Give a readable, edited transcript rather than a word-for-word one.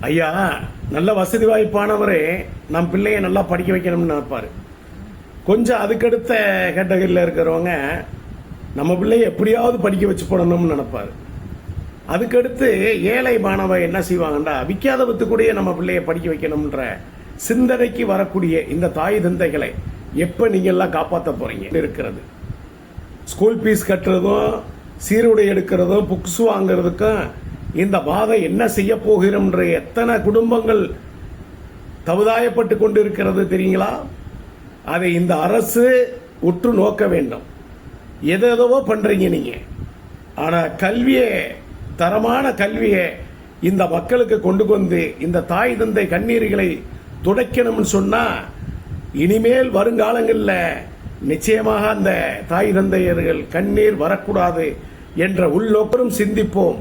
ஐயா நல்ல வசதி வாய்ப்பானவரே நம் பிள்ளைய நல்லா படிக்க வைக்கணும்னு நினைப்பாரு. கொஞ்சம் அதுக்கடுத்த கேட்டகரியில் இருக்கிறவங்க நம்ம பிள்ளைய எப்படியாவது படிக்க வச்சு போடணும்னு நினைப்பாரு. அதுக்கடுத்து ஏழை மாணவ என்ன செய்வாங்கண்டா விற்காத வித்துக்கூடிய நம்ம பிள்ளைய படிக்க வைக்கணும்ன்ற சிந்தனைக்கு வரக்கூடிய இந்த தாய் தந்தைகளை எப்ப நீங்க எல்லாம் காப்பாற்ற போறீங்க இருக்கிறது. ஸ்கூல் ஃபீஸ் கட்டுறதும் சீருடை எடுக்கிறதும் புக்ஸ் வாங்குறதுக்கும் இந்த மாதம் என்ன செய்ய போகிறோம்ன்ற எத்தனை குடும்பங்கள் தவதாயப்பட்டு கொண்டு இருக்கிறது தெரியுங்களா? அதை இந்த அரசு உற்று நோக்க வேண்டும். எதோ பண்றீங்க நீங்க, ஆனா கல்வியை, தரமான கல்வியை இந்த மக்களுக்கு கொண்டு வந்து இந்த தாய் தந்தை கண்ணீர்களை துடைக்கணும்னு சொன்னா இனிமேல் வருங்காலங்களில் நிச்சயமாக அந்த தாய் தந்தையர்கள் கண்ணீர் வரக்கூடாது என்ற உள்நோக்கரும் சிந்திப்போம்.